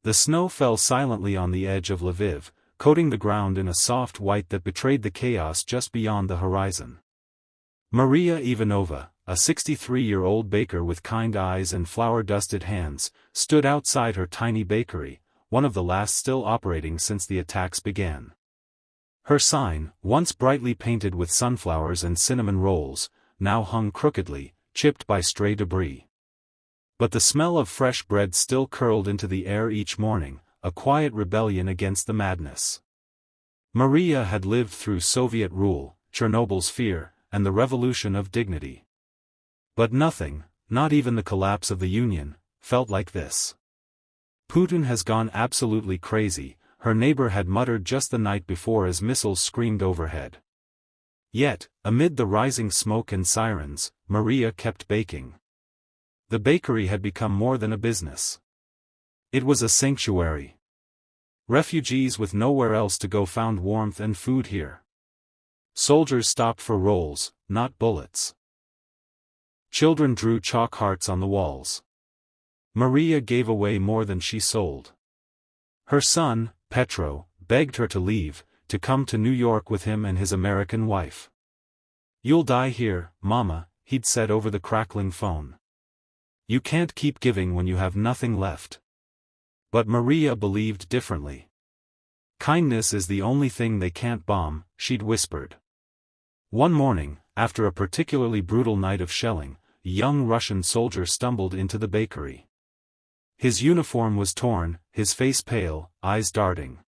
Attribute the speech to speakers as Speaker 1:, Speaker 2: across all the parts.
Speaker 1: The snow fell silently on the edge of Lviv, coating the ground in a soft white that betrayed the chaos just beyond the horizon. Maria Ivanova, a 63-year-old baker with kind eyes and flour-dusted hands, stood outside her tiny bakery, one of the last still operating since the attacks began. Her sign, once brightly painted with sunflowers and cinnamon rolls, now hung crookedly, chipped by stray debris. But the smell of fresh bread still curled into the air each morning, a quiet rebellion against the madness. Maria had lived through Soviet rule, Chernobyl's fear, and the revolution of dignity. But nothing, not even the collapse of the Union, felt like this. Putin has gone absolutely crazy, her neighbor had muttered just the night before as missiles screamed overhead. Yet, amid the rising smoke and sirens, Maria kept baking. The bakery had become more than a business. It was a sanctuary. Refugees with nowhere else to go found warmth and food here. Soldiers stopped for rolls, not bullets. Children drew chalk hearts on the walls. Maria gave away more than she sold. Her son, Petro, begged her to leave, to come to New York with him and his American wife. "You'll die here, Mama," he'd said over the crackling phone. "You can't keep giving when you have nothing left." But Maria believed differently. "Kindness is the only thing they can't bomb," she'd whispered. One morning, after a particularly brutal night of shelling, a young Russian soldier stumbled into the bakery. His uniform was torn, his face pale, eyes darting.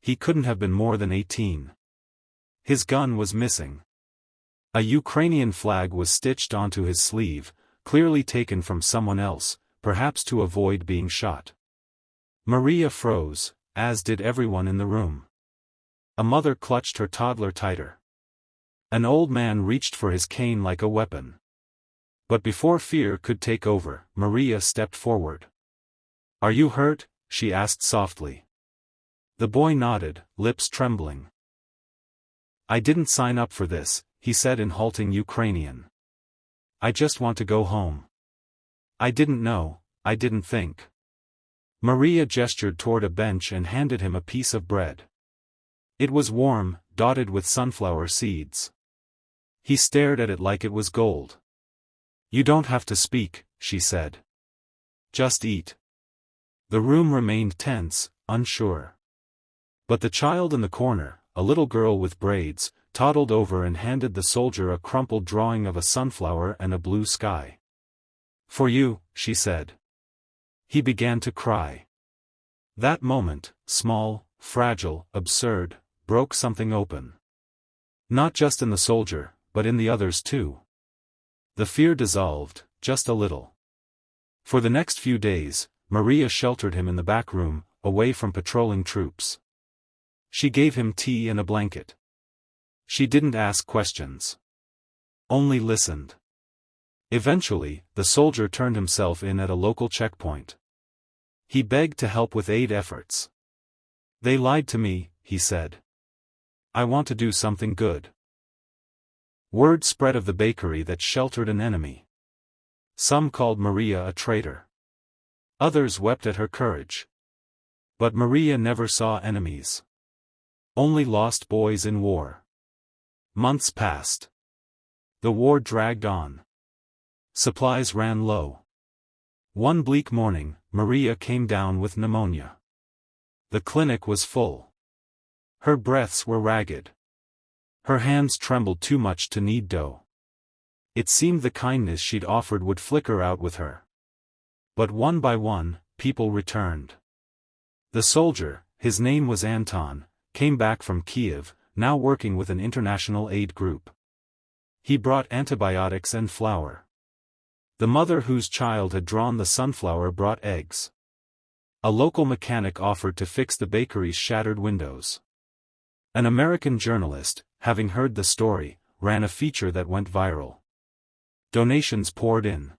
Speaker 1: He couldn't have been more than 18. His gun was missing. A Ukrainian flag was stitched onto his sleeve, clearly taken from someone else, perhaps to avoid being shot. Maria froze, as did everyone in the room. A mother clutched her toddler tighter. An old man reached for his cane like a weapon. But before fear could take over, Maria stepped forward. "Are you hurt?" she asked softly. The boy nodded, lips trembling. "I didn't sign up for this," he said in halting Ukrainian. "I just want to go home. I didn't know, I didn't think." Maria gestured toward a bench and handed him a piece of bread. It was warm, dotted with sunflower seeds. He stared at it like it was gold. "You don't have to speak," she said. "Just eat." The room remained tense, unsure. But the child in the corner, a little girl with braids, toddled over and handed the soldier a crumpled drawing of a sunflower and a blue sky. "For you," she said. He began to cry. That moment, small, fragile, absurd, broke something open. Not just in the soldier, but in the others too. The fear dissolved, just a little. For the next few days, Maria sheltered him in the back room, away from patrolling troops. She gave him tea and a blanket. She didn't ask questions. Only listened. Eventually, the soldier turned himself in at a local checkpoint. He begged to help with aid efforts. "They lied to me," he said. "I want to do something good." Word spread of the bakery that sheltered an enemy. Some called Maria a traitor. Others wept at her courage. But Maria never saw enemies. Only lost boys in war. Months passed. The war dragged on. Supplies ran low. One bleak morning, Maria came down with pneumonia. The clinic was full. Her breaths were ragged. Her hands trembled too much to knead dough. It seemed the kindness she'd offered would flicker out with her. But one by one, people returned. The soldier, his name was Anton, came back from Kiev, now working with an international aid group. He brought antibiotics and flour. The mother whose child had drawn the sunflower brought eggs. A local mechanic offered to fix the bakery's shattered windows. An American journalist, having heard the story, ran a feature that went viral. Donations poured in.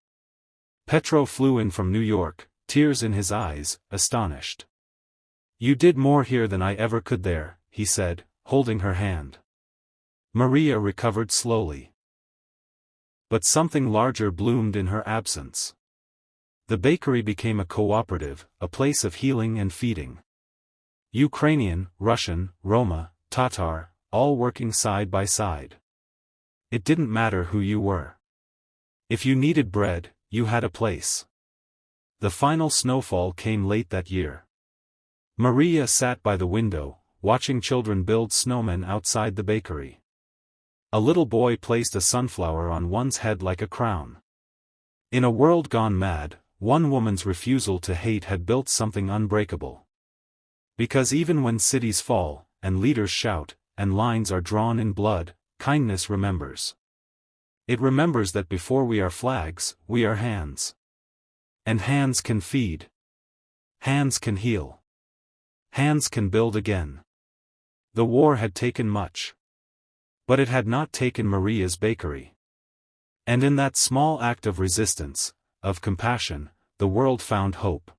Speaker 1: Petro flew in from New York, tears in his eyes, astonished. "You did more here than I ever could there," he said, holding her hand. Maria recovered slowly. But something larger bloomed in her absence. The bakery became a cooperative, a place of healing and feeding. Ukrainian, Russian, Roma, Tatar, all working side by side. It didn't matter who you were. If you needed bread, you had a place. The final snowfall came late that year. Maria sat by the window, watching children build snowmen outside the bakery. A little boy placed a sunflower on one's head like a crown. In a world gone mad, one woman's refusal to hate had built something unbreakable. Because even when cities fall, and leaders shout, and lines are drawn in blood, kindness remembers. It remembers that before we are flags, we are hands. And hands can feed. Hands can heal. Hands can build again. The war had taken much. But it had not taken Maria's bakery. And in that small act of resistance, of compassion, the world found hope.